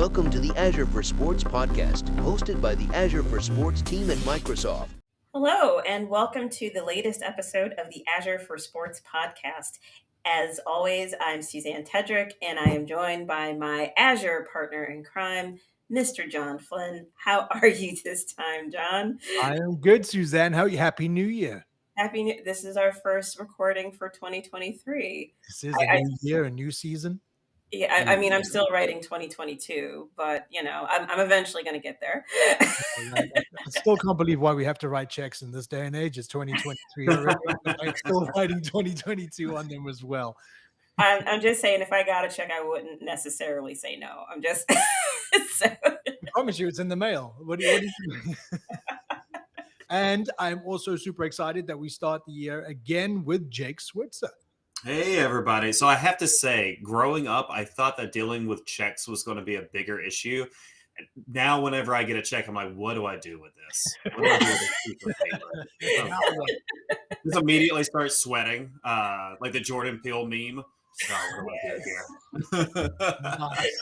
Welcome to the Azure for Sports podcast, hosted by the Azure for Sports team at Microsoft. Hello, and welcome to the latest episode of the Azure for Sports podcast. As always, I'm Susanne Tedrick, and I am joined by my Azure partner in crime, Mr. John Flynn. How are you this time, John? I am good, Susanne. How are you? Happy New Year. This is our first recording for 2023. This is a new year, a new season. Yeah, I mean, I'm still writing 2022, but I'm eventually going to get there. I still can't believe why we have to write checks in this day and age. It's 2023 already. I'm still writing 2022 on them as well. I'm just saying, if I got a check, I wouldn't necessarily say no. I'm just. So. I promise you, it's in the mail. What do you think? And I'm also super excited that we start the year again with Jake Switzer. Hey, everybody. So I have to say, growing up, I thought that dealing with checks was going to be a bigger issue. Now, whenever I get a check, I'm like, what do I do with this? What do I do with this piece of paper? Just immediately start sweating, like the Jordan Peele meme. So what do I do here? Nice.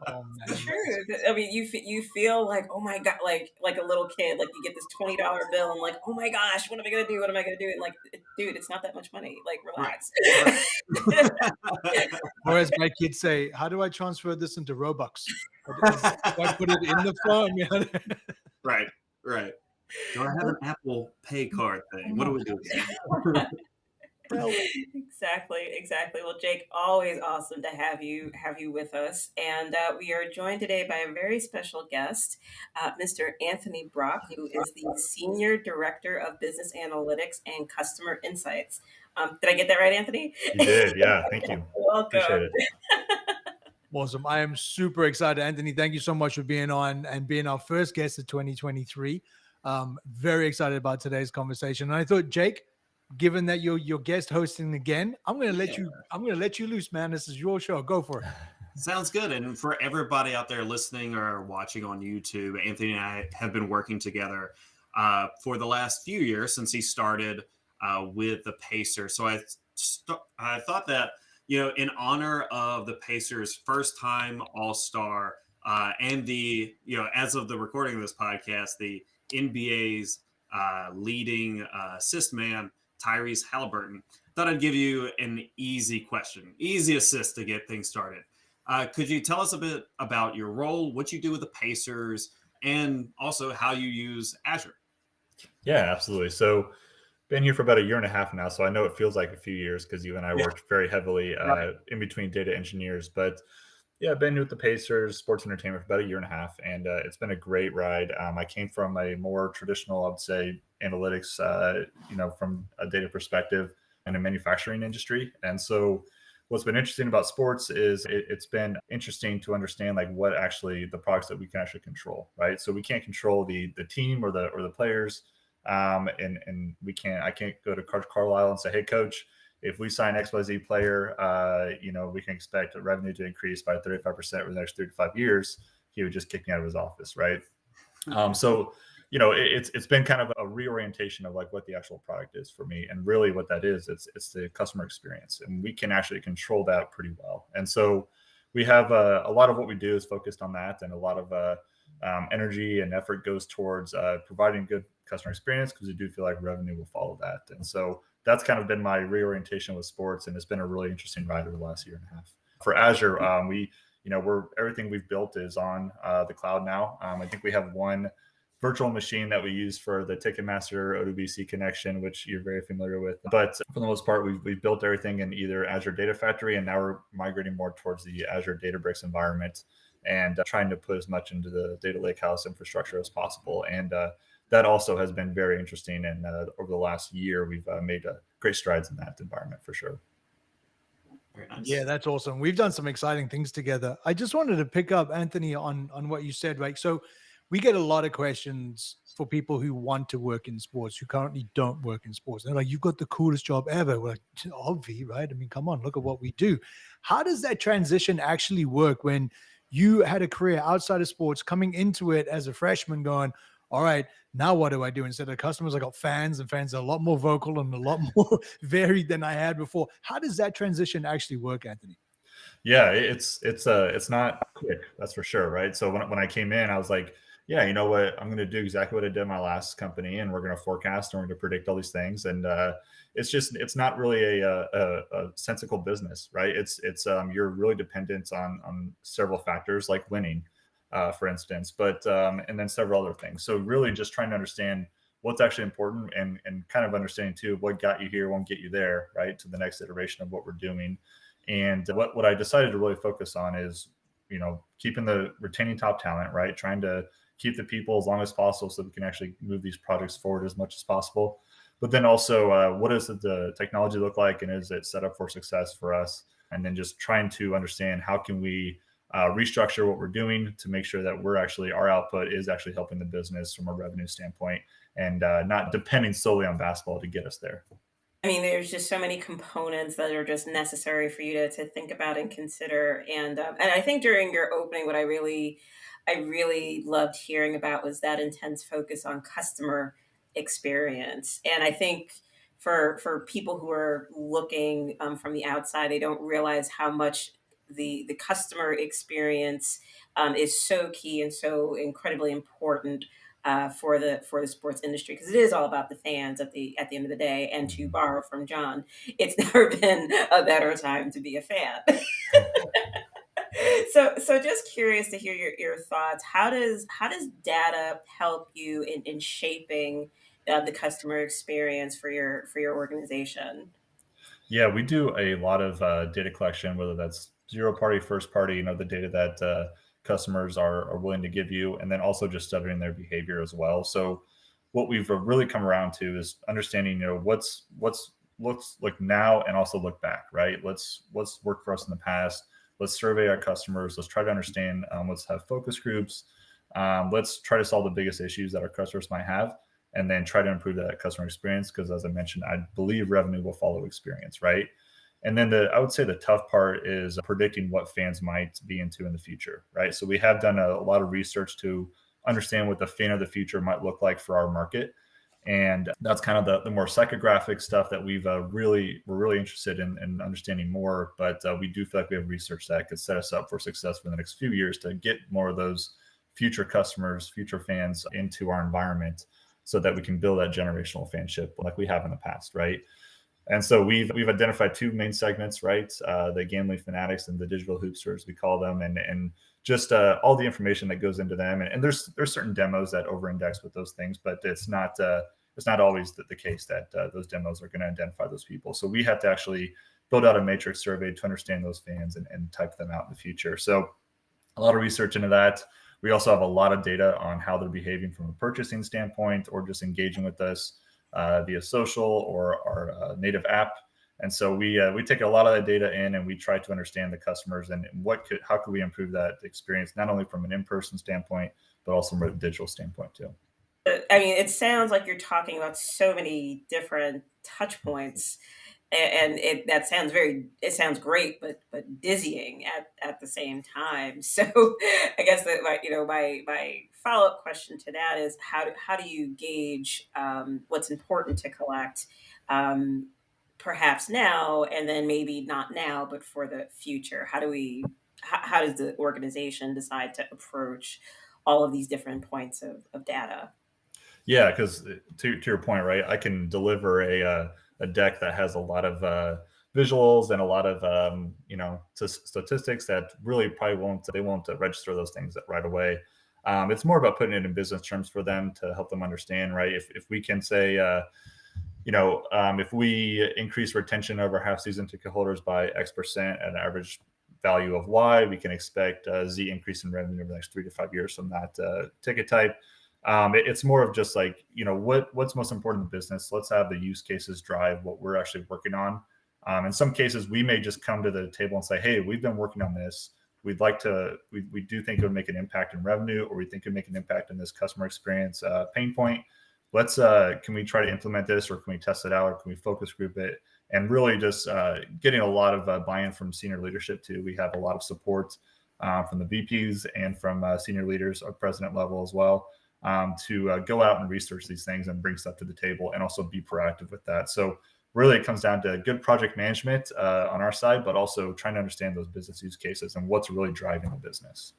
Oh, man. True. I mean, you feel like, oh my God, like a little kid, like you get this $20 bill and like, oh my gosh, what am I going to do? What am I going to do? And like, dude, it's not that much money. Like, relax. Or as my kids say, how do I transfer this into Robux? Do I put it in the phone? Right. Do I have an Apple Pay card thing? What do we do here? Exactly. Well, Jake, always awesome to have you with us. And we are joined today by a very special guest, Mr. Anthony Brock, who is the Senior Director of Business Analytics and Customer Insights. Did I get that right, Anthony? You did, yeah. Thank you. Welcome. Appreciate it. Awesome. I am super excited. Anthony, thank you so much for being on and being our first guest of 2023. Very excited about today's conversation. And I thought, Jake, given that you're guest hosting again, I'm gonna let you loose, man. This is your show. Go for it. Sounds good. And for everybody out there listening or watching on YouTube, Anthony and I have been working together for the last few years since he started with the Pacers. So I thought that, in honor of the Pacers' first time All-Star and the, as of the recording of this podcast, the NBA's leading assist man, Tyrese Halliburton, thought I'd give you an easy assist to get things started. Could you tell us a bit about your role, what you do with the Pacers, and also how you use Azure? Yeah, absolutely. So been here for about a year and a half now, so I know it feels like a few years because you and I worked very heavily in between data engineers. But yeah, I've been with the Pacers sports entertainment for about a year and a half, and it's been a great ride. I came from a more traditional, I would say, analytics, from a data perspective in a manufacturing industry. And so what's been interesting about sports is it's been interesting to understand like what actually the products that we can actually control, right? So we can't control the team or the players. And I can't go to Coach Carlisle and say, hey, coach, if we sign XYZ player, we can expect revenue to increase by 35% over the next 3 to 5 years. He would just kick me out of his office, right? It's been kind of a reorientation of like what the actual product is for me. And really what that is, it's the customer experience. And we can actually control that pretty well. And so we have a lot of what we do is focused on that. And a lot of energy and effort goes towards providing good customer experience because we do feel like revenue will follow that. And so that's kind of been my reorientation with sports. And it's been a really interesting ride over the last year and a half. For Azure, everything we've built is on the cloud now. I think we have one virtual machine that we use for the Ticketmaster ODBC connection, which you're very familiar with. But for the most part, we've built everything in either Azure Data Factory, and now we're migrating more towards the Azure Databricks environment and trying to put as much into the data lakehouse infrastructure as possible. And that also has been very interesting. And over the last year, we've made great strides in that environment for sure. Very nice. Yeah, that's awesome. We've done some exciting things together. I just wanted to pick up, Anthony, on what you said, right? So we get a lot of questions for people who want to work in sports, who currently don't work in sports. They're like, you've got the coolest job ever. We're like, obvi, right? I mean, come on, look at what we do. How does that transition actually work when you had a career outside of sports, coming into it as a freshman going, all right, now what do I do? Instead of customers, I got fans, and fans are a lot more vocal and a lot more varied than I had before. How does that transition actually work, Anthony? Yeah, it's not quick, that's for sure, right? So when I came in, I was like, yeah, you know what, I'm going to do exactly what I did in my last company, and we're going to forecast and we're going to predict all these things, and it's not really a sensical business, right? It's you're really dependent on several factors like winning, for instance, but and then several other things. So really, just trying to understand what's actually important, and kind of understanding too what got you here won't get you there, right? To the next iteration of what we're doing. And what I decided to really focus on is, keeping the retaining top talent, right? Trying to keep the people as long as possible so we can actually move these projects forward as much as possible. But then also, what does the technology look like, and is it set up for success for us? And then just trying to understand how can we restructure what we're doing to make sure that our output is actually helping the business from a revenue standpoint, and not depending solely on basketball to get us there. I mean, there's just so many components that are just necessary for you to think about and consider. And I think during your opening, what I really loved hearing about was that intense focus on customer experience. And I think for people who are looking from the outside, they don't realize how much the customer experience is so key and so incredibly important for the sports industry, because it is all about the fans at the end of the day. And to Mhm. borrow from John, it's never been a better time to be a fan. So just curious to hear your thoughts. How does data help you in shaping the customer experience for your organization? Yeah, we do a lot of data collection, whether that's zero party, first party, the data that customers are willing to give you, and then also just studying their behavior as well. So what we've really come around to is understanding, what's looks like now, and also look back, right? What's worked for us in the past. Let's survey our customers. Let's try to understand. Let's have focus groups. Let's try to solve the biggest issues that our customers might have, and then try to improve that customer experience. Because as I mentioned, I believe revenue will follow experience, right? And then I would say the tough part is predicting what fans might be into in the future, right? So we have done a lot of research to understand what the fan of the future might look like for our market. And that's kind of the more psychographic stuff that we're really interested in understanding more. But we do feel like we have research that could set us up for success for the next few years to get more of those future customers, future fans into our environment, so that we can build that generational fanship like we have in the past, right? And so we've identified two main segments, right? The gambling fanatics and the digital hoopsters, we call them, and just all the information that goes into them. And there's certain demos that over-index with those things, but it's not always the case that those demos are going to identify those people. So we have to actually build out a matrix survey to understand those fans, and type them out in the future. So a lot of research into that. We also have a lot of data on how they're behaving from a purchasing standpoint, or just engaging with us via social or our native app. And so we take a lot of that data in, and we try to understand the customers, and how could we improve that experience, not only from an in-person standpoint, but also from a digital standpoint too. I mean, it sounds like you're talking about so many different touch points, and it sounds great, but dizzying at the same time. So I guess that my follow up question to that is how do you gauge what's important to collect, um, perhaps now, and then maybe not now, but for the future? How does the organization decide to approach all of these different points of data? Yeah, because to your point, right? I can deliver a deck that has a lot of visuals and a lot of statistics that really probably won't register those things right away. It's more about putting it in business terms for them to help them understand, right? If we can say, if we increase retention of our half season ticket holders by X% at an average value of Y, we can expect Z increase in revenue over the next 3 to 5 years from that ticket type. It's more of just like, what's most important in business. Let's have the use cases drive what we're actually working on. In some cases, we may just come to the table and say, hey, we've been working on this. We do think it would make an impact in revenue, or we think it would make an impact in this customer experience pain point. Can we try to implement this, or can we test it out, or can we focus group it? And really just getting a lot of buy-in from senior leadership too. We have a lot of support from the VPs and from senior leaders at president level as well, to go out and research these things and bring stuff to the table, and also be proactive with that. So really it comes down to good project management on our side, but also trying to understand those business use cases and what's really driving the business.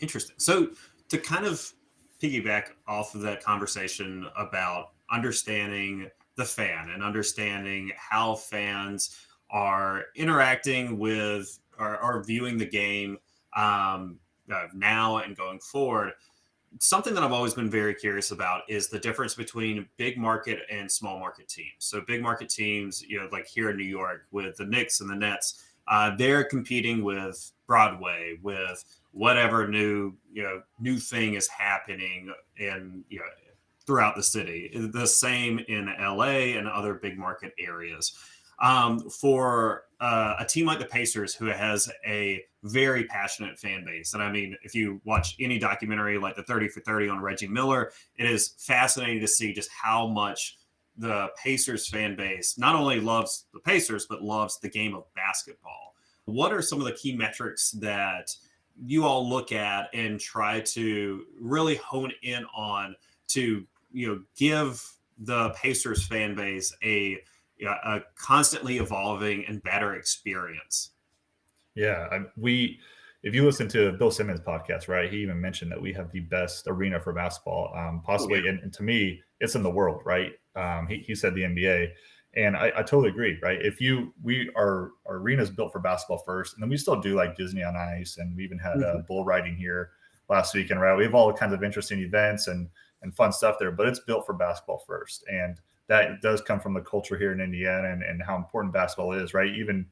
Interesting. So to kind of piggyback off of that conversation about understanding the fan and understanding how fans are interacting with or viewing the game now and going forward, something that I've always been very curious about is the difference between big market and small market teams. So big market teams, like here in New York with the Knicks and the Nets, they're competing with Broadway, with whatever new thing is happening in throughout the city. The same in LA and other big market areas. For a team like the Pacers, who has a very passionate fan base, and I mean, if you watch any documentary like the 30 for 30 on Reggie Miller, it is fascinating to see just how much the Pacers fan base not only loves the Pacers, but loves the game of basketball. What are some of the key metrics that you all look at and try to really hone in on to give the Pacers fan base a constantly evolving and better experience? Yeah, if you listen to Bill Simmons' podcast, right, he even mentioned that we have the best arena for basketball, possibly, and to me, it's in the world, right? He said the NBA, and I totally agree, right? Our arena is built for basketball first, and then we still do like Disney on Ice, and we even had bull riding here last weekend, right? We have all kinds of interesting events and fun stuff there, but it's built for basketball first, and that does come from the culture here in Indiana and how important basketball is, right? Even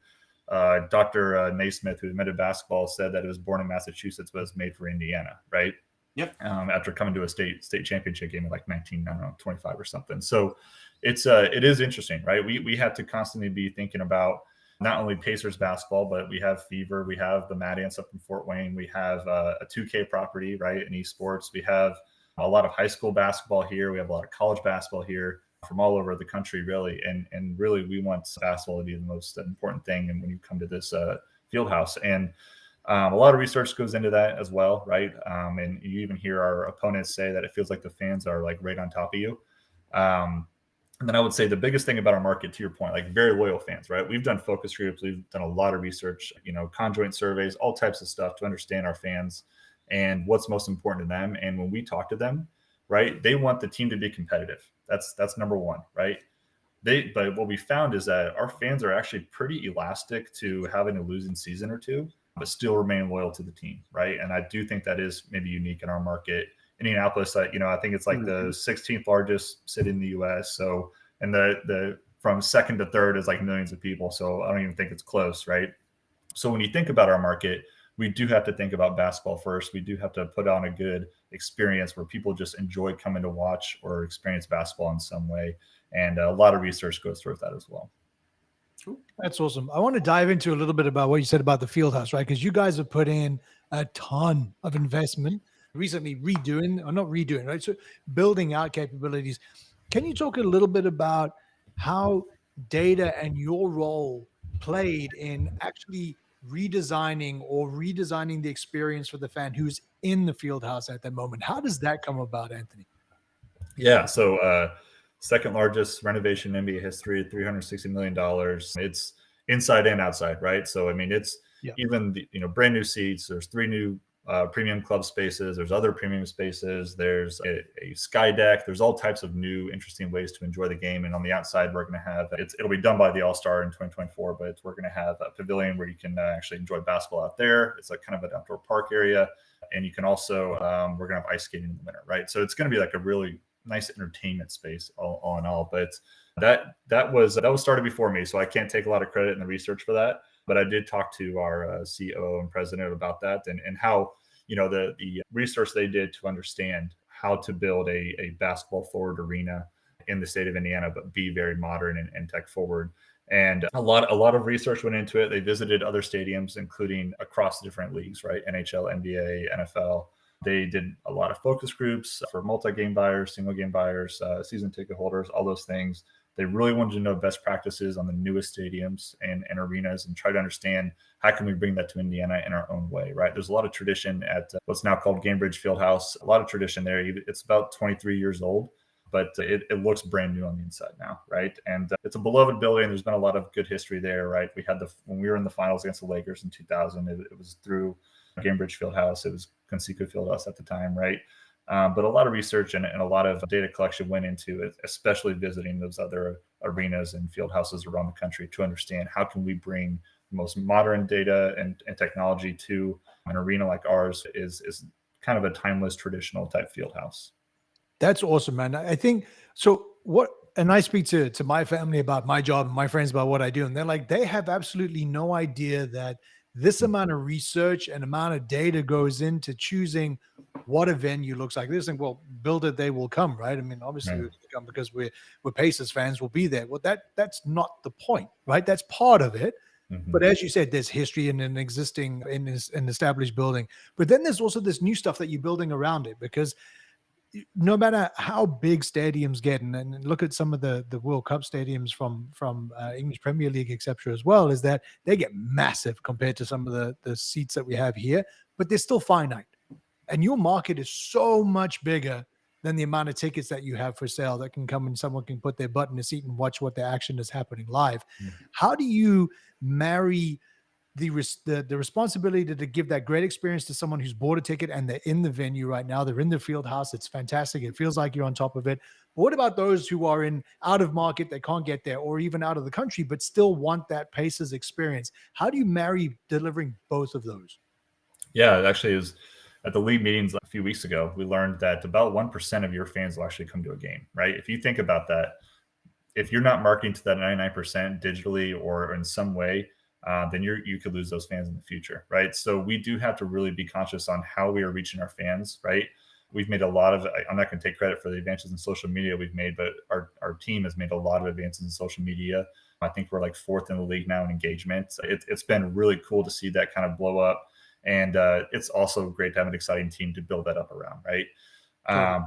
Dr. Naismith, who invented basketball, said that it was born in Massachusetts, but it's made for Indiana, right? Yep. After coming to a state championship game in like 1925 or something. So it is interesting, right? We have to constantly be thinking about not only Pacers basketball, but we have Fever, we have the Mad Ants up in Fort Wayne, we have a 2K property, right, in esports. We have a lot of high school basketball here. We have a lot of college basketball here from all over the country, really. And really, we want basketball to be the most important thing. And when you come to this field house, and a lot of research goes into that as well, right? And you even hear our opponents say that it feels like the fans are like right on top of you. And then I would say the biggest thing about our market, to your point, like very loyal fans, right? We've done focus groups, we've done a lot of research, conjoint surveys, all types of stuff to understand our fans and what's most important to them. And when we talk to them, right, they want the team to be competitive. That's number one, right? But what we found is that our fans are actually pretty elastic to having a losing season or two, but still remain loyal to the team, right? And I do think that is maybe unique in our market. Indianapolis, I think it's like the 16th largest city in the U.S. So, and the from second to third is like millions of people. So I don't even think it's close, right? So when you think about our market, we do have to think about basketball first. We do have to put on a good experience where people just enjoy coming to watch or experience basketball in some way. And a lot of research goes towards that as well. That's awesome. I want to dive into a little bit about what you said about the field house, right? Because you guys have put in a ton of investment recently right? So building out capabilities. Can you talk a little bit about how data and your role played in actually redesigning the experience for the fan who's in the field house at that moment? How does that come about, Anthony? Yeah. So second largest renovation in NBA history, $360 million. It's inside and outside, right? So, I mean, it's even, brand new seats. There's 3 new premium club spaces. There's other premium spaces. There's a sky deck. There's all types of new, interesting ways to enjoy the game. And on the outside, we're going to have, it'll be done by the All-Star in 2024, but we're going to have a pavilion where you can actually enjoy basketball out there. It's like kind of an outdoor park area. And you can also, we're going to have ice skating in the winter, right? So it's going to be like a really nice entertainment space all in all. But that was started before me, so I can't take a lot of credit in the research for that. But I did talk to our CEO and president about that and how, the research they did to understand how to build a basketball forward arena in the state of Indiana, but be very modern and tech forward. And a lot of research went into it. They visited other stadiums, including across different leagues, right? NHL, NBA, NFL. They did a lot of focus groups for multi-game buyers, single game buyers, season ticket holders, all those things. They really wanted to know best practices on the newest stadiums and arenas and try to understand how can we bring that to Indiana in our own way, right? There's a lot of tradition at what's now called Gainbridge Fieldhouse, a lot of tradition there. It's about 23 years old. but it looks brand new on the inside now, right? And it's a beloved building. There's been a lot of good history there, right? We had when we were in the finals against the Lakers in 2000, it was through Gainbridge Fieldhouse. It was Conseco Fieldhouse at the time, right? But a lot of research and a lot of data collection went into it, especially visiting those other arenas and field houses around the country to understand how can we bring the most modern data and technology to an arena like ours is kind of a timeless, traditional type field house. That's awesome, man. I think so. And I speak to my family about my job and my friends about what I do. And they're like, they have absolutely no idea that this amount of research and amount of data goes into choosing what a venue looks like. This thing, well, build it, they will come, right? I mean, obviously Right. we'll come because we're Pacers fans, we'll be there. Well, that's not the point, right? That's part of it. Mhm. But as you said, there's history in an existing, in an established building. But then there's also this new stuff that you're building around it, because no matter how big stadiums get, and look at some of the World Cup stadiums from English Premier League, etc. as well, is that they get massive compared to some of the seats that we have here, but they're still finite. And your market is so much bigger than the amount of tickets that you have for sale that can come and someone can put their butt in a seat and watch what the action is happening live. How do you marry the responsibility to give that great experience to someone who's bought a ticket and they're in the venue right now, they're in the field house, it's fantastic, it feels like you're on top of it. But what about those who are in out of market, they can't get there, or even out of the country, but still want that Pacers experience? How do you marry delivering both of those? Yeah, it actually is. At the league meetings a few weeks ago, we learned that about 1% of your fans will actually come to a game, right? If you think about that, if you're not marketing to that 99% digitally or in some way, then you could lose those fans in the future, right? So we do have to really be conscious on how we are reaching our fans, right? We've made a lot of, I'm not going to take credit for the advances in social media we've made, but our team has made a lot of advances in social media. I think we're like 4th in the league now in engagement. It's been really cool to see that kind of blow up. And it's also great to have an exciting team to build that up around, right?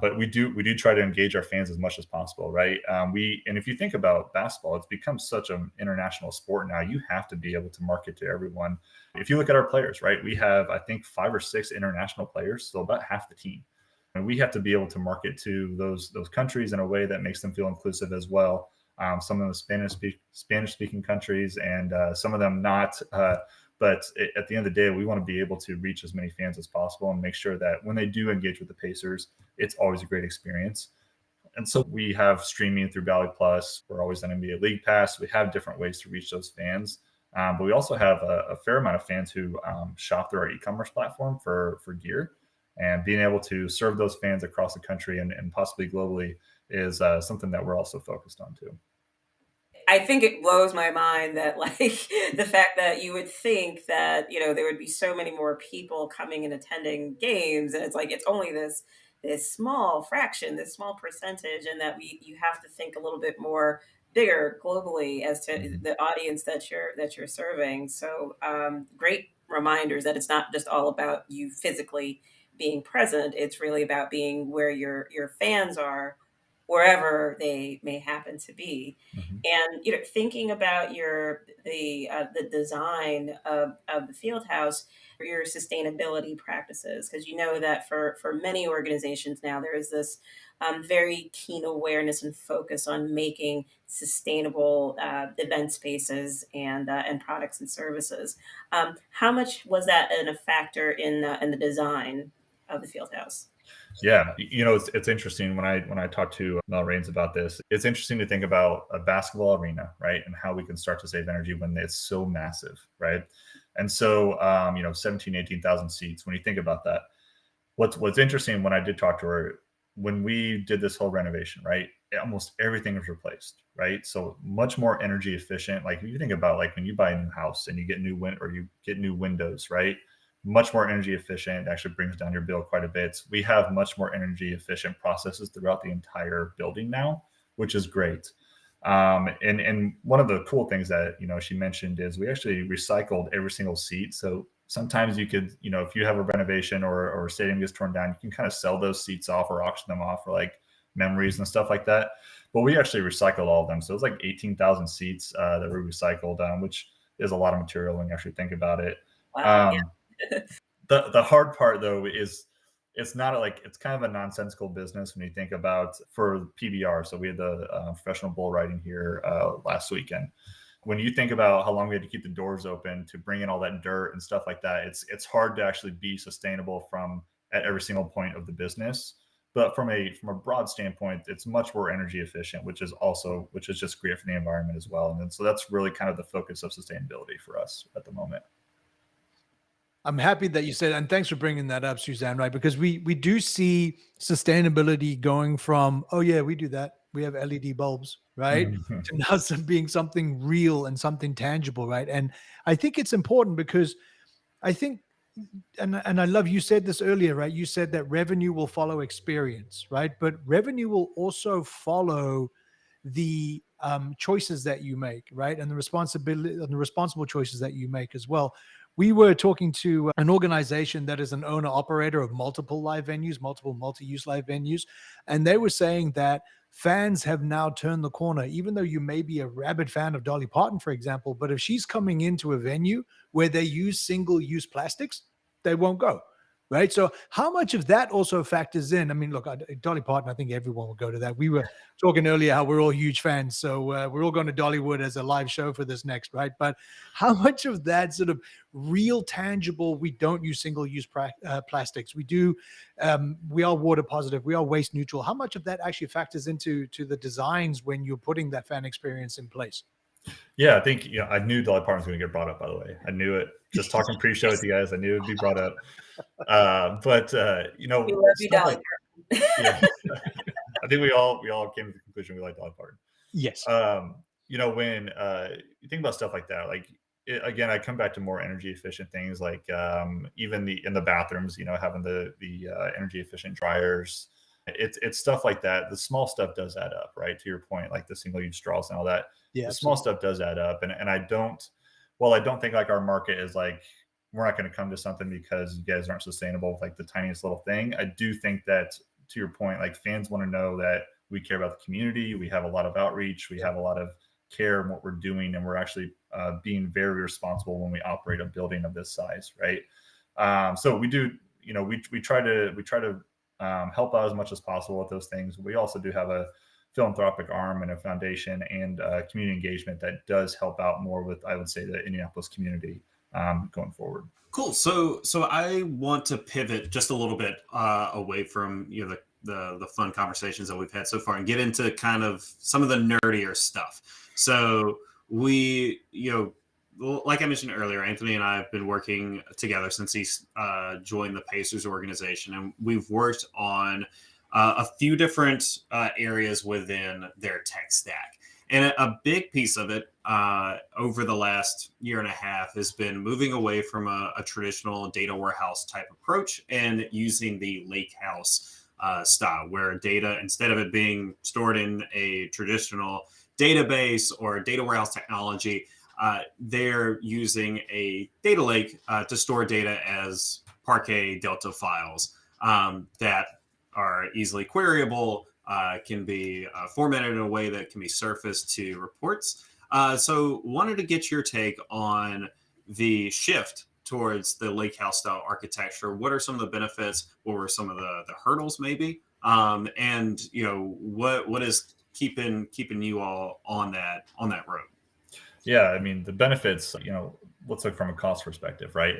But we do try to engage our fans as much as possible, right? And if you think about basketball, it's become such an international sport now. You have to be able to market to everyone. If you look at our players, right, we have, I think, 5 or 6 international players, so about half the team. And we have to be able to market to those countries in a way that makes them feel inclusive as well. Some of the Spanish-speaking countries, and some of them not. But at the end of the day, we want to be able to reach as many fans as possible and make sure that when they do engage with the Pacers, it's always a great experience. And so we have streaming through Valley Plus. We're always on NBA League Pass. We have different ways to reach those fans. But we also have a fair amount of fans who shop through our e-commerce platform for gear. And being able to serve those fans across the country and possibly globally is something that we're also focused on too. I think it blows my mind that, like, the fact that you would think that, there would be so many more people coming and attending games, and it's like it's only this small fraction, this small percentage, and that you have to think a little bit more bigger globally as to the audience that you're serving. So great reminders that it's not just all about you physically being present. It's really about being where your fans are, wherever they may happen to be. And thinking about the design of the field house, for your sustainability practices, because that for many organizations now there is this very keen awareness and focus on making sustainable event spaces and products and services. How much was that a factor in the design of the field house? Yeah, it's interesting when I talk to Mel Raines about this. It's interesting to think about a basketball arena, right, and how we can start to save energy when it's so massive, right? And so, 17, 18,000 seats. When you think about that, what's interesting when I did talk to her, when we did this whole renovation, right, almost everything was replaced, right? So much more energy efficient. Like if you think about like when you buy a new house and you get new windows, right? Much more energy efficient. It actually brings down your bill quite a bit. We have much more energy efficient processes throughout the entire building now, which is great. And one of the cool things that she mentioned is we actually recycled every single seat. So sometimes you could, if you have a renovation or a stadium gets torn down, you can kind of sell those seats off or auction them off for like memories and stuff like that. But we actually recycled all of them. So it was like 18,000 seats that we recycled, which is a lot of material when you actually think about it. Wow, The hard part though is it's not like, it's kind of a nonsensical business when you think about for PBR. So we had the professional bull riding here last weekend. When you think about how long we had to keep the doors open to bring in all that dirt and stuff like that, it's hard to actually be sustainable at every single point of the business. But from a broad standpoint, it's much more energy efficient, which is just great for the environment as well. And then, so that's really kind of the focus of sustainability for us at the moment. I'm happy that you said, and thanks for bringing that up, Susanne, right? Because we do see sustainability going from, oh yeah, we do that. We have LED bulbs, right? Mhm. To now being something real and something tangible, right? And I think it's important because I think, and I love, you said this earlier, right? You said that revenue will follow experience, right? But revenue will also follow the choices that you make, right? And the responsibility and the responsible choices that you make as well. We were talking to an organization that is an owner operator of multiple live venues, multiple multi-use live venues. And they were saying that fans have now turned the corner, even though you may be a rabid fan of Dolly Parton, for example, but if she's coming into a venue where they use single-use plastics, they won't go. Right. So how much of that also factors in? I mean, look, Dolly Parton, I think everyone will go to that. We were talking earlier how we're all huge fans. So we're all going to Dollywood as a live show for this next. Right. But how much of that sort of real, tangible, we don't use single-use plastics. We do. We are water positive. We are waste neutral. How much of that actually factors into the designs when you're putting that fan experience in place? Yeah, I think, I knew Dolly Parton was going to get brought up, by the way. I knew it. Just talking pre-show with you guys, I knew it would be brought up. But We love you, Dolly. Yeah, I think we all came to the conclusion we like Dolly Parton. Yes. When you think about stuff like that, like again, I come back to more energy efficient things, like even in the bathrooms, having the energy efficient dryers. It's stuff like that. The small stuff does add up, right? To your point, like the single use straws and all that. Yeah, the small stuff does add up, and I don't think like our market is like, we're not going to come to something because you guys aren't sustainable with like the tiniest little thing. I do think that, to your point, like fans want to know that we care about the community. We have a lot of outreach. We have a lot of care in what we're doing, and we're actually being very responsible when we operate a building of this size, right? So we do, we try to help out as much as possible with those things. We also do have a philanthropic arm and a foundation and community engagement that does help out more with, I would say, the Indianapolis community going forward. Cool. So I want to pivot just a little bit away from the fun conversations that we've had so far and get into kind of some of the nerdier stuff. So we, like I mentioned earlier, Anthony and I have been working together since he's joined the Pacers organization, and we've worked on a few different areas within their tech stack. And a big piece of it over the last year and a half has been moving away from a traditional data warehouse type approach and using the lake house style, where data, instead of it being stored in a traditional database or data warehouse technology, they're using a data lake to store data as Parquet Delta files that are easily queryable, can be formatted in a way that can be surfaced to reports. So wanted to get your take on the shift towards the lakehouse style architecture. What are some of the benefits? What were some of the hurdles maybe? And what is keeping you all on that road? Yeah, I mean, the benefits, let's look from a cost perspective, right?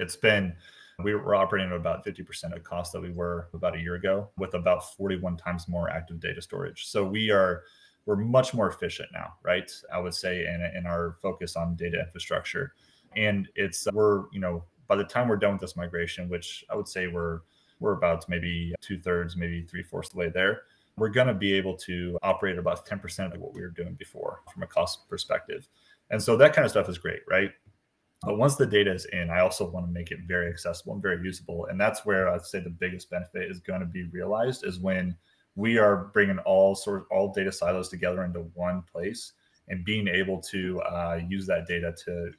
We're operating at about 50% of cost that we were about a year ago, with about 41 times more active data storage. So we're much more efficient now, right? I would say in our focus on data infrastructure. And by the time we're done with this migration, which I would say we're about maybe 2/3, maybe 3/4 the way there, we're going to be able to operate at about 10% of what we were doing before from a cost perspective. And so that kind of stuff is great, right? But once the data is in, I also want to make it very accessible and very usable. And that's where I'd say the biggest benefit is going to be realized, is when we are bringing all data silos together into one place and being able to use that data to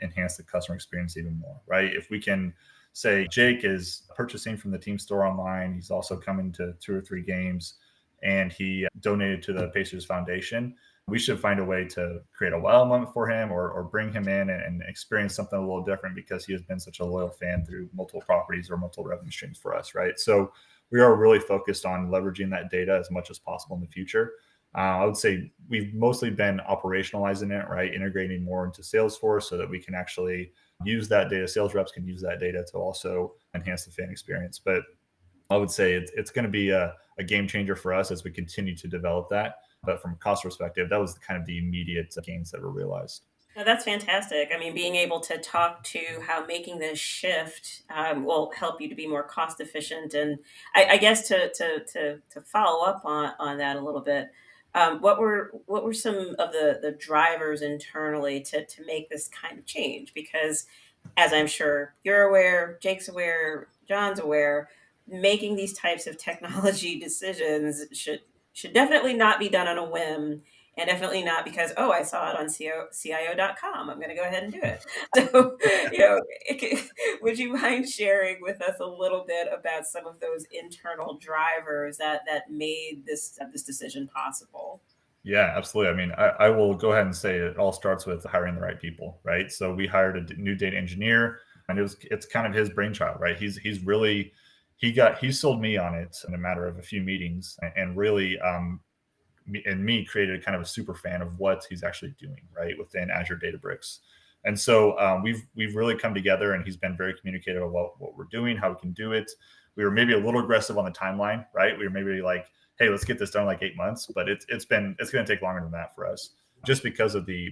enhance the customer experience even more, right? If we can say Jake is purchasing from the team store online, he's also coming to 2 or 3 games, and he donated to the Pacers Foundation, we should find a way to create a wow moment for him or bring him in and experience something a little different because he has been such a loyal fan through multiple properties or multiple revenue streams for us, right? So we are really focused on leveraging that data as much as possible in the future. I would say we've mostly been operationalizing it, right? Integrating more into Salesforce so that we can actually use that data. Sales reps can use that data to also enhance the fan experience. But I would say it's going to be a game changer for us as we continue to develop that. But from a cost perspective, that was kind of the immediate gains that were realized. No, that's fantastic. I mean, being able to talk to how making this shift will help you to be more cost efficient, and I guess to follow up on that a little bit, what were some of the drivers internally to make this kind of change? Because, as I'm sure you're aware, Jake's aware, John's aware, making these types of technology decisions should definitely not be done on a whim, and definitely not because, oh, I saw it on CIO.com. I'm going to go ahead and do it. So, would you mind sharing with us a little bit about some of those internal drivers that made this decision possible? Yeah, absolutely. I mean, I will go ahead and say it all starts with hiring the right people, right? So we hired a new data engineer, and it's kind of his brainchild, right? He's really he sold me on it in a matter of a few meetings, and really me created kind of a super fan of what he's actually doing right within Azure Databricks. And so we've really come together, and he's been very communicative about what we're doing, how we can do it. We were maybe a little aggressive on the timeline, right? We were maybe like, hey, let's get this done in like 8 months, but it's going to take longer than that for us, just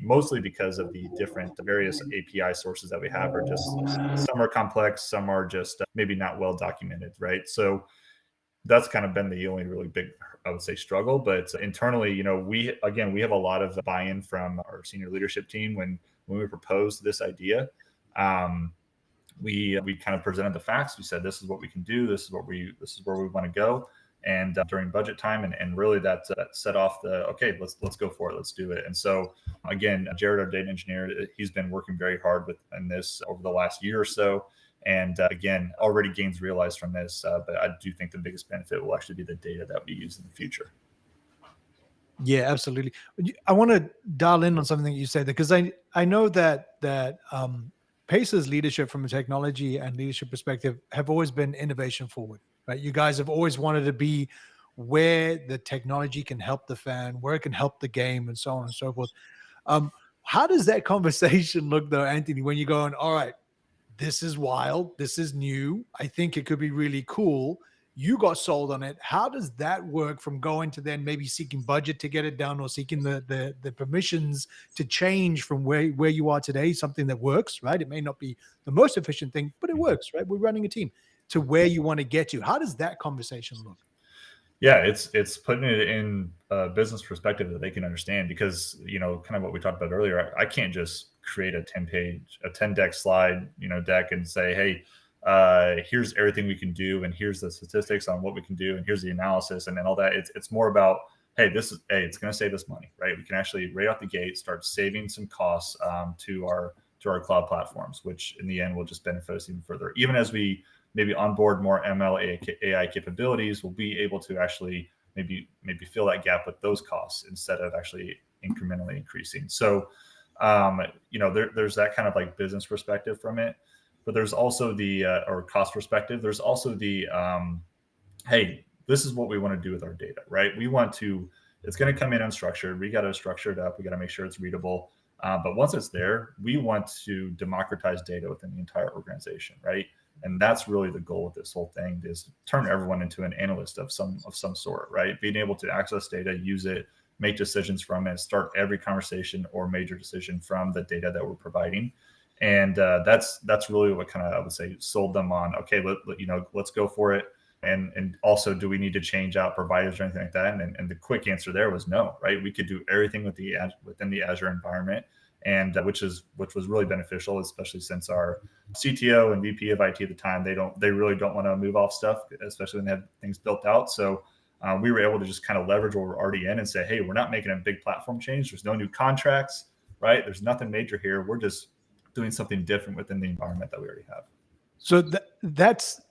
mostly because of the various API sources that we have are just, some are complex, some are just maybe not well documented, right? So that's kind of been the only really big, I would say, struggle. But internally, we have a lot of buy-in from our senior leadership team when we proposed this idea. We kind of presented the facts. We said, this is what we can do. This is where we want to go. And during budget time, and really that set off okay, let's go for it. Let's do it. And so again, Jared, our data engineer, he's been working very hard in this over the last year or so. And again, already gains realized from this, but I do think the biggest benefit will actually be the data that we use in the future. Yeah, absolutely. I want to dial in on something that you said, because I know that Pacer's leadership from a technology and leadership perspective have always been innovation forward, right? You guys have always wanted to be where the technology can help the fan, where it can help the game, and so on and so forth. How does that conversation look, though, Anthony, when you're going, all right, this is wild, this is new, I think it could be really cool, you got sold on it. How does that work from going to then maybe seeking budget to get it done, or seeking the permissions to change from where you are today, something that works, right? It may not be the most efficient thing, but it works, right? We're running a team, to where you want to get to. How does that conversation look? Yeah, it's putting it in a business perspective that they can understand, because, kind of what we talked about earlier, I can't just create a 10 deck slide, deck and say, hey, here's everything we can do, and here's the statistics on what we can do, and here's the analysis, and then all that. It's more about, hey, it's going to save us money, right? We can actually right off the gate start saving some costs to our cloud platforms, which in the end will just benefit us even further. Even as we maybe onboard more ML AI capabilities, we'll be able to actually maybe fill that gap with those costs instead of actually incrementally increasing. So, there's that kind of like business perspective from it, but there's also or cost perspective. There's also hey, this is what we want to do with our data, right? It's going to come in unstructured. We got to structure it up. We got to make sure it's readable. But once it's there, we want to democratize data within the entire organization, right? And that's really the goal of this whole thing, is turn everyone into an analyst of some sort, right? Being able to access data, use it, make decisions from it, start every conversation or major decision from the data that we're providing. And that's really what kind of, I would say, sold them on, okay, let's go for it. And also, do we need to change out providers or anything like that? And the quick answer there was no, right? We could do everything within the Azure environment, and which was really beneficial, especially since our CTO and VP of IT at the time, they really don't want to move off stuff, especially when they have things built out. So we were able to just kind of leverage what we're already in and say, hey, we're not making a big platform change. There's no new contracts, right? There's nothing major here. We're just doing something different within the environment that we already have. So that's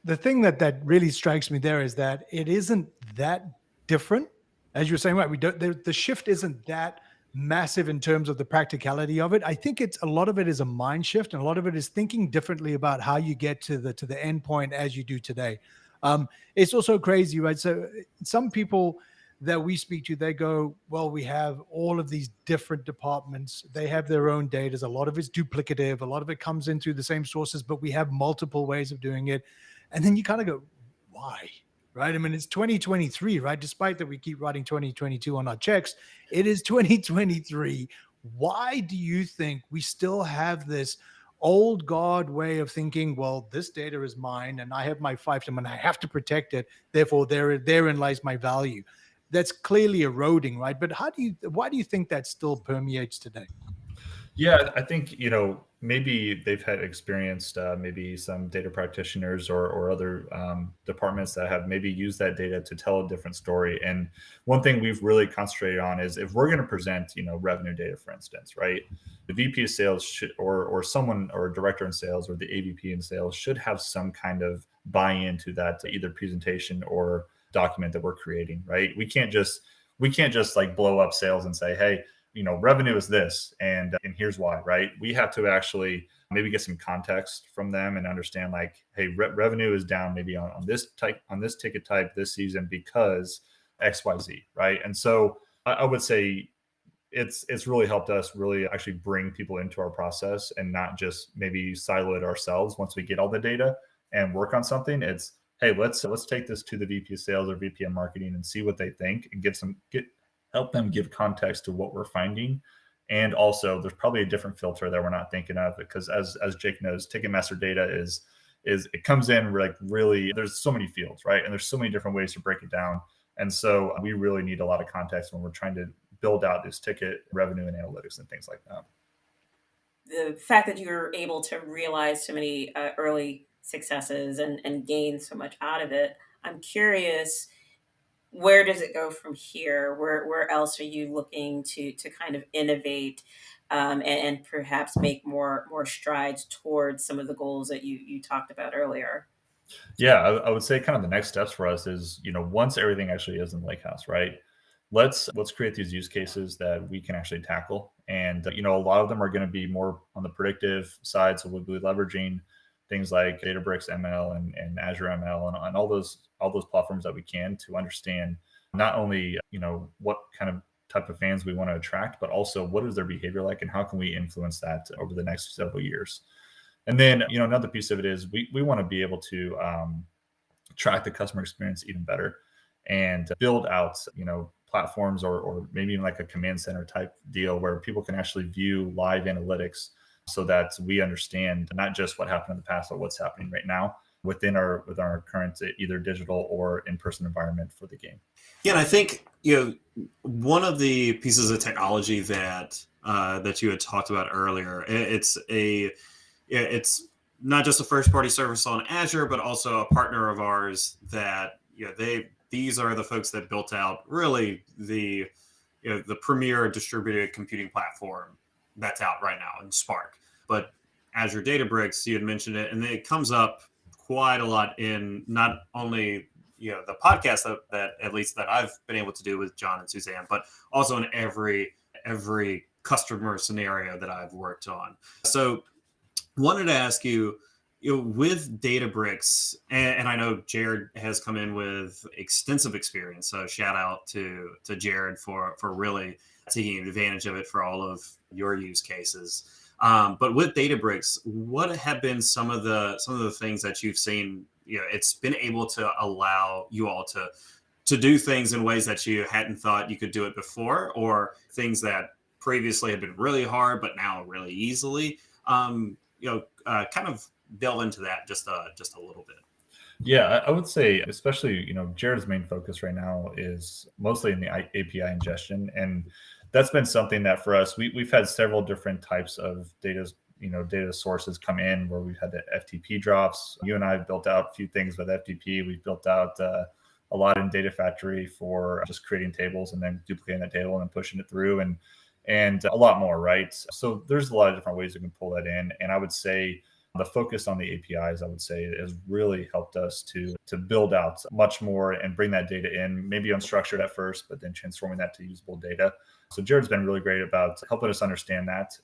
the thing that really strikes me there, is that it isn't that different as you were saying, right, we don't, the shift isn't that massive in terms of the practicality of it. I think it's a lot of it is a mind shift, and a lot of it is thinking differently about how you get to the end point as you do today. It's also crazy, right? So some people that we speak to, they go, well, we have all of these different departments. They have their own data. A lot of it's duplicative. A lot of it comes in through the same sources, but we have multiple ways of doing it. And then you kind of go, why? Right? I mean, it's 2023, right? Despite that we keep writing 2022 on our checks, it is 2023. Why do you think we still have this old guard way of thinking, well, this data is mine and I have my fiefdom and I have to protect it. Therefore, therein lies my value. That's clearly eroding, right? But why do you think that still permeates today? Yeah, I think, maybe they've had experienced maybe some data practitioners or other departments that have maybe used that data to tell a different story. And one thing we've really concentrated on is if we're going to present, revenue data, for instance, right? The VP of sales should, or someone, or a director in sales, or the AVP in sales should have some kind of buy-in to that, either presentation or document that we're creating, right? We can't just like blow up sales and say, hey, revenue is this, and here's why, right? We have to actually maybe get some context from them and understand, like, hey, revenue is down maybe on this ticket type this season because XYZ, right? And so I would say it's really helped us really actually bring people into our process and not just maybe silo it ourselves once we get all the data and work on something. It's, hey, let's take this to the VP of sales or VP of marketing and see what they think and help them give context to what we're finding. And also there's probably a different filter that we're not thinking of, because as Jake knows, Ticketmaster data is it comes in like really, there's so many fields, right? And there's so many different ways to break it down. And so we really need a lot of context when we're trying to build out this ticket revenue and analytics and things like that. The fact that you're able to realize so many early successes and gain so much out of it, I'm curious, where does it go from here? Where else are you looking to kind of innovate and perhaps make more strides towards some of the goals that you talked about earlier? Yeah, I would say kind of the next steps for us is, once everything actually is in Lakehouse, right? Let's create these use cases that we can actually tackle. And, a lot of them are going to be more on the predictive side. So we'll be leveraging things like Databricks ML and Azure ML and all those platforms that we can to understand not only, what kind of type of fans we want to attract, but also what is their behavior like and how can we influence that over the next several years. And then, another piece of it is we want to be able to track the customer experience even better and build out, platforms or maybe even like a command center type deal where people can actually view live analytics so that we understand not just what happened in the past, but what's happening right now with our current either digital or in-person environment for the game. Yeah, and I think one of the pieces of technology that you had talked about earlier, it's not just a first-party service on Azure, but also a partner of ours that these are the folks that built out really the premier distributed computing platform that's out right now in Spark. But Azure Databricks, you had mentioned it, and it comes up quite a lot in not only the podcast that at least that I've been able to do with John and Susanne, but also in every customer scenario that I've worked on. So wanted to ask you, with Databricks, and I know Jared has come in with extensive experience, so shout out to Jared for really taking advantage of it for all of your use cases. But with Databricks, what have been some of the things that you've seen? It's been able to allow you all to do things in ways that you hadn't thought you could do it before, or things that previously had been really hard but now really easily. Kind of delve into that just a little bit. Yeah, I would say, especially, Jared's main focus right now is mostly in the API ingestion. And that's been something that for us, we've had several different types of data sources come in where we've had the FTP drops. You and I have built out a few things with FTP. We've built out a lot in Data Factory for just creating tables and then duplicating that table and then pushing it through and a lot more, right? So there's a lot of different ways you can pull that in. And I would say the focus on the APIs, I would say, has really helped us to build out much more and bring that data in, maybe unstructured at first, but then transforming that to usable data. So Jared's been really great about helping us understand that.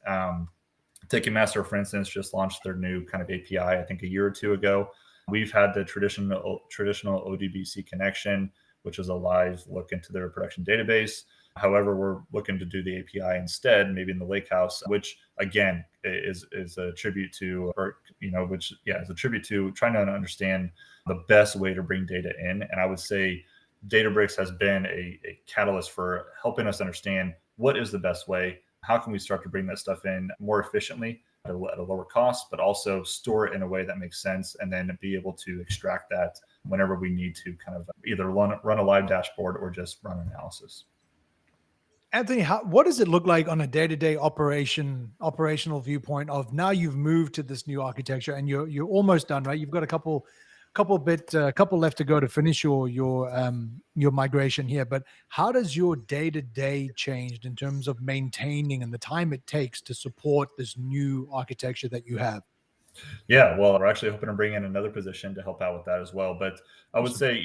Ticketmaster, for instance, just launched their new kind of API, I think a year or two ago. We've had the traditional ODBC connection, which is a live look into their production database. However, we're looking to do the API instead, maybe in the Lakehouse, which again is a tribute to, is a tribute to trying to understand the best way to bring data in. And I would say Databricks has been a catalyst for helping us understand what is the best way. How can we start to bring that stuff in more efficiently at a lower cost, but also store it in a way that makes sense, and then be able to extract that whenever we need to kind of either run a live dashboard or just run analysis. Anthony, what does it look like on a day-to-day operational viewpoint of now you've moved to this new architecture and you're almost done, right? You've got a couple left to go to finish your migration here. But how does your day-to-day change in terms of maintaining and the time it takes to support this new architecture that you have? Yeah, well, we're actually hoping to bring in another position to help out with that as well. But I would say,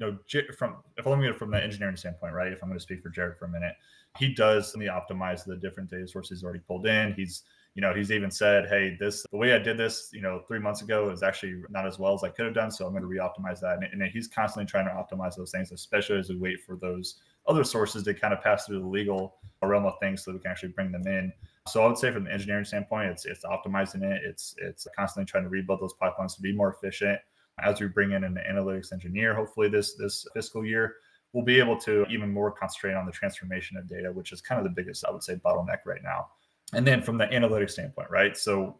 if I'm going from the engineering standpoint, right? If I'm going to speak for Jared for a minute, he does optimize the different data sources he's already pulled in. He's even said, hey, the way I did this, 3 months ago is actually not as well as I could have done. So I'm going to re-optimize that. And he's constantly trying to optimize those things, especially as we wait for those other sources to kind of pass through the legal realm of things so that we can actually bring them in. So I would say from the engineering standpoint, it's optimizing it. It's constantly trying to rebuild those pipelines to be more efficient. As we bring in an analytics engineer, hopefully this fiscal year, we'll be able to even more concentrate on the transformation of data, which is kind of the biggest, I would say, bottleneck right now. And then from the analytics standpoint, right? So,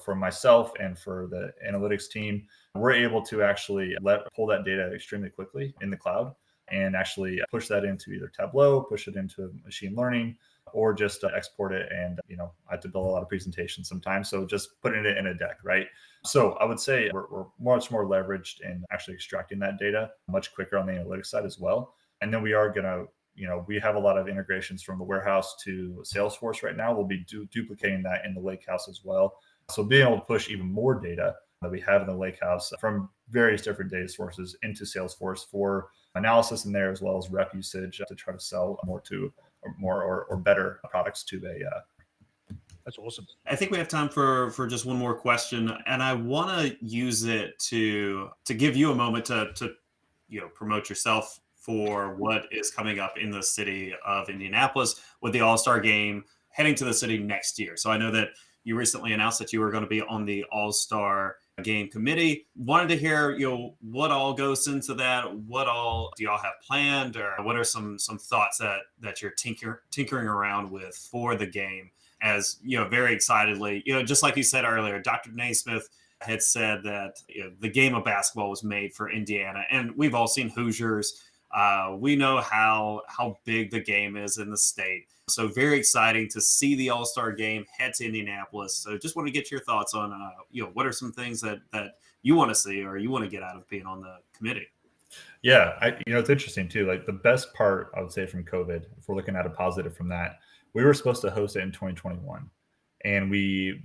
for myself and for the analytics team, we're able to actually pull that data extremely quickly in the cloud and actually push that into either Tableau, push it into machine learning, or just export it. And, I have to build a lot of presentations sometimes. So just putting it in a deck, right? So I would say we're much more leveraged in actually extracting that data much quicker on the analytics side as well. And then we are going to, we have a lot of integrations from the warehouse to Salesforce right now. We'll be duplicating that in the Lakehouse as well. So being able to push even more data that we have in the Lakehouse from various different data sources into Salesforce for analysis in there, as well as rep usage to try to sell more or better products to a That's awesome. I think we have time for just one more question, and I want to use it to give you a moment to promote yourself for what is coming up in the city of Indianapolis with the All-Star Game heading to the city next year. So I know that you recently announced that you were going to be on the All-Star Game committee. Wanted to hear what all goes into that. What all do y'all have planned, or what are some thoughts that you're tinkering around with for the game? As very excitedly, just like you said earlier, Dr. Naismith had said that the game of basketball was made for Indiana, and we've all seen Hoosiers. We know how big the game is in the state. So very exciting to see the All-Star Game head to Indianapolis. So just want to get your thoughts on what are some things that you want to see or you want to get out of being on the committee. Yeah, it's interesting too. Like the best part, I would say, from COVID, if we're looking at a positive from that, we were supposed to host it in 2021. And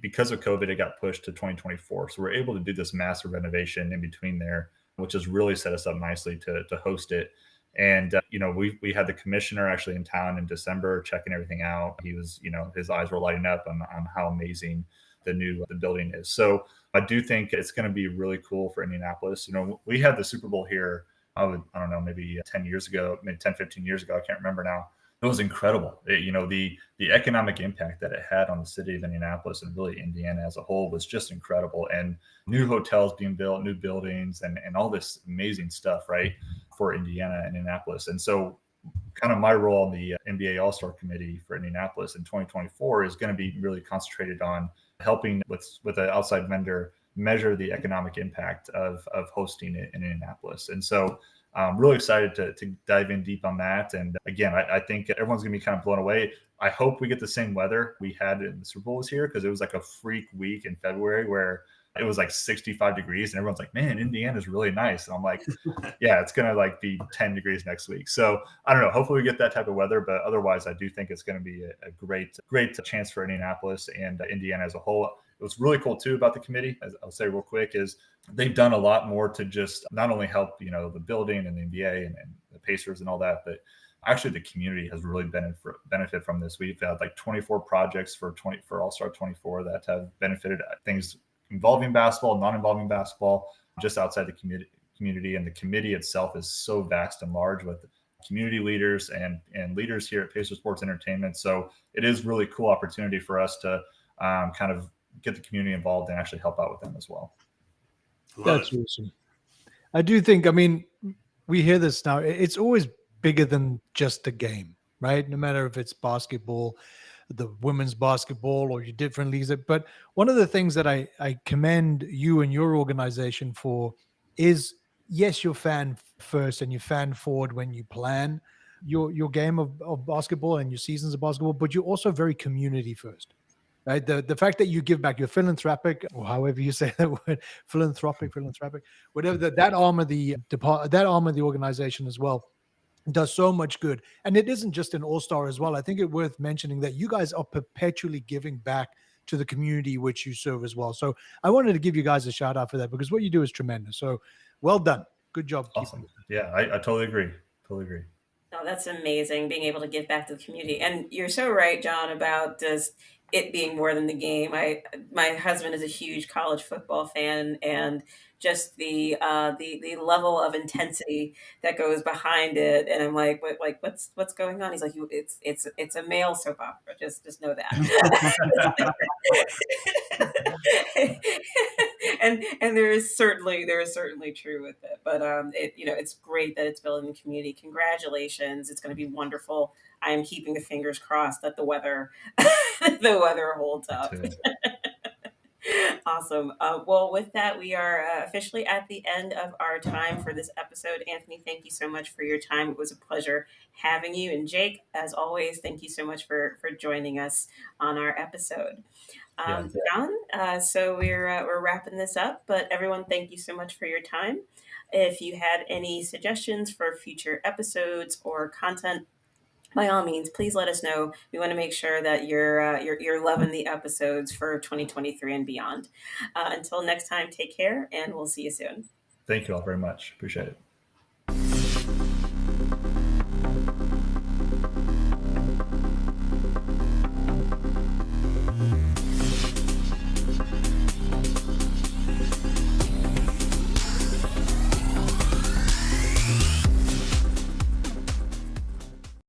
because of COVID, it got pushed to 2024. So we're able to do this massive renovation in between there, which has really set us up nicely to host it. And, we had the commissioner actually in town in December checking everything out. He was, his eyes were lighting up on how amazing the building is. So I do think it's going to be really cool for Indianapolis. We had the Super Bowl here, I don't know, maybe 10 years ago, maybe 10, 15 years ago. I can't remember now. It was incredible. The economic impact that it had on the city of Indianapolis and really Indiana as a whole was just incredible. And new hotels being built, new buildings, and all this amazing stuff, right, for Indiana and Indianapolis. And so kind of my role on the NBA All-Star Committee for Indianapolis in 2024 is going to be really concentrated on helping with an outside vendor measure the economic impact of hosting it in Indianapolis. And so I'm really excited to dive in deep on that. And again, I think everyone's going to be kind of blown away. I hope we get the same weather we had in the Super Bowl this year, because it was like a freak week in February where it was like 65 degrees and everyone's like, man, Indiana's really nice. And I'm like, yeah, it's going to be 10 degrees next week. So I don't know, hopefully we get that type of weather, but otherwise I do think it's going to be a great chance for Indianapolis and Indiana as a whole. What's really cool too about the committee, as I'll say real quick, is they've done a lot more to just not only help, the building and the NBA and the Pacers and all that, but actually the community has really benefit from this. We've had like 24 projects for All-Star 24 that have benefited things involving basketball, non-involving basketball, just outside the community. And the committee itself is so vast and large with community leaders and leaders here at Pacer Sports Entertainment. So it is really cool opportunity for us to kind of get the community involved and actually help out with them as well. That's awesome. I do think, we hear this now. It's always bigger than just a game, right? No matter if it's basketball, the women's basketball, or your different leagues. But one of the things that I commend you and your organization for is, yes, you're fan first and you fan forward when you plan your game of basketball and your seasons of basketball, but you're also very community first. Right, the fact that you give back, you're philanthropic, or however you say that word, philanthropic, whatever that arm of the organization as well does so much good. And it isn't just an all-star as well. I think it's worth mentioning that you guys are perpetually giving back to the community which you serve as well. So I wanted to give you guys a shout out for that, because what you do is tremendous. So well done. Good job. Awesome. Yeah, I totally agree. Oh, that's amazing, being able to give back to the community. And you're so right, John, about just it being more than the game. My husband is a huge college football fan, and just the level of intensity that goes behind it. And I'm like, what's going on? He's like, it's a male soap opera. Just know that. and there is certainly true with it, but it's great that it's building the community. Congratulations, it's going to be wonderful. I am keeping the fingers crossed that the weather holds up. Awesome. Well, with that, we are officially at the end of our time for this episode. Anthony, thank you so much for your time. It was a pleasure having you. And Jake, as always, thank you so much for joining us on our episode. John, so we're wrapping this up, but everyone, thank you so much for your time. If you had any suggestions for future episodes or content, by all means, please let us know. We want to make sure that you're loving the episodes for 2023 and beyond. Until next time, take care, and we'll see you soon. Thank you all very much. Appreciate it.